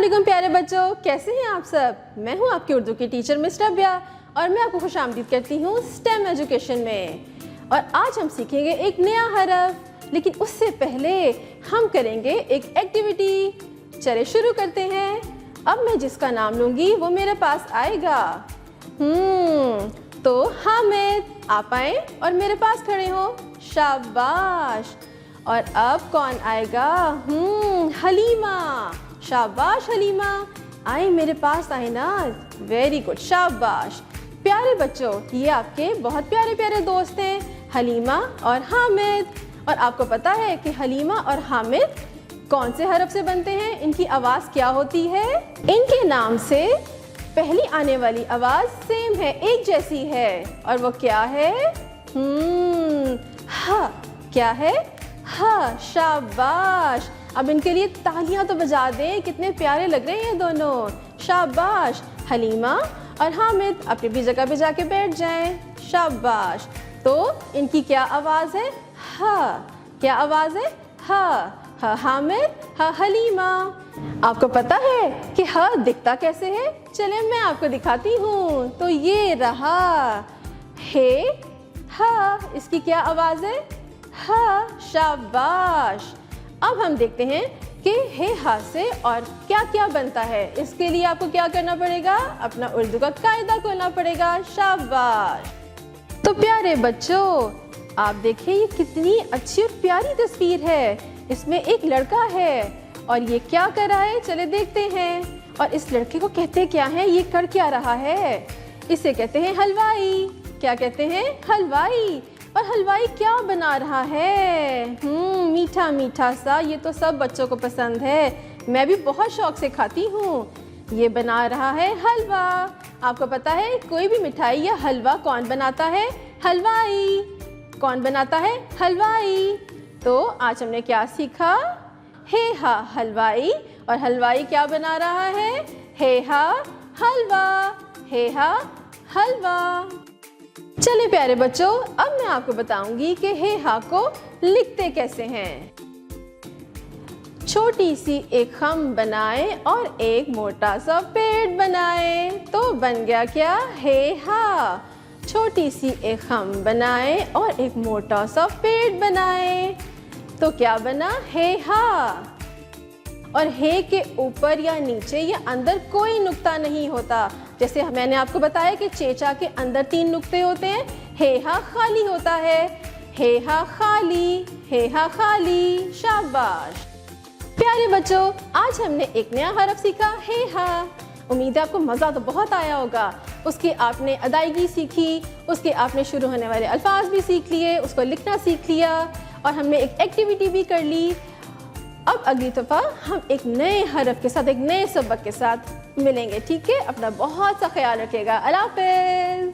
अस्सलामुअलैकुम प्यारे बच्चों, कैसे हैं आप सब। मैं हूं आपकी उर्दू की टीचर मिस रबिया और मैं आपको खुशामदीद करती हूं स्टेम एजुकेशन में। और आज हम सीखेंगे एक नया हरफ, लेकिन उससे पहले हम करेंगे एक एक्टिविटी। चले शुरू करते हैं। अब मैं जिसका नाम लूँगी वो मेरे पास आएगा। तो हामिद, आप आए और मेरे पास खड़े हो। शाबाश। और अब कौन आएगा? हलीमा। शाबाश हलीमा, आए मेरे पास, आए ना। वेरी गुड, शाबाश। प्यारे बच्चों, ये आपके बहुत प्यारे प्यारे दोस्त हैं, हलीमा और हामिद। और आपको पता है कि हलीमा और हामिद कौन से हरफ से बनते हैं? इनकी आवाज़ क्या होती है? इनके नाम से पहली आने वाली आवाज़ सेम है, एक जैसी है। और वो क्या है? हा। क्या है? हा। शाबाश। अब इनके लिए तालियां तो बजा दें, कितने प्यारे लग रहे हैं ये दोनों। शाबाश। हलीमा और हामिद अपनी भी जगह पे जाके बैठ जाएं। शाबाश। तो इनकी क्या आवाज़ है? हा। क्या आवाज़ है? हा। हा हामिद, हा हलीमा। आपको पता है कि हा दिखता कैसे है? चले मैं आपको दिखाती हूँ। तो ये रहा हे हा, इसकी क्या आवाज़ है? हा। शाबाश। अब हम देखते हैं कि हे हा से और क्या क्या बनता है। इसके लिए आपको क्या करना पड़ेगा? अपना उर्दू का कायदा खोलना पड़ेगा। शाबाश। तो प्यारे बच्चों, आप देखिए ये कितनी अच्छी और प्यारी तस्वीर है। इसमें एक लड़का है और ये क्या कर रहा है? चले देखते हैं। और इस लड़के को कहते क्या हैं? ये कर क्या रहा है? इसे कहते हैं हलवाई। क्या कहते हैं? हलवाई। और हलवाई क्या बना रहा है? मीठा मीठा सा। ये तो सब बच्चों को पसंद है, मैं भी बहुत शौक से खाती हूँ। ये बना रहा है हलवा। आपको पता है कोई भी मिठाई या हलवा कौन बनाता है? हलवाई। कौन बनाता है? हलवाई। तो आज हमने क्या सीखा? हे हा हलवाई। और हलवाई क्या बना रहा है? हे हा हलवा। हे हा हलवा। चलिए प्यारे बच्चों, अब मैं आपको बताऊंगी कि हे हा को लिखते कैसे हैं। छोटी सी एक खम बनाए और एक मोटा सा पेड़ बनाए, तो बन गया क्या? हे हा। छोटी सी एक खम बनाए और एक मोटा सा पेड़ बनाए, तो क्या बना? हे हा। और हे के ऊपर या नीचे या अंदर कोई नुक्ता नहीं होता। जैसे मैंने आपको बताया कि चेचा के अंदर 3 नुक्ते होते हैं। हे हा खाली होता है। हे हा खाली, हे हा खाली। शाबाश। प्यारे बच्चों, आज हमने एक नया हरफ सीखा, हे हा। उम्मीद है आपको मज़ा तो बहुत आया होगा। उसकी आपने अदायगी सीखी, उसके आपने शुरू होने वाले अल्फाज भी सीख लिए, उसको लिखना सीख लिया और हमने एक एक्टिविटी भी कर ली। अब अगली दफ़ा हम एक नए हरफ के साथ, एक नए सबक के साथ मिलेंगे। ठीक है? अपना बहुत सा ख्याल रखिएगा। अल्लाह हाफ़िज़।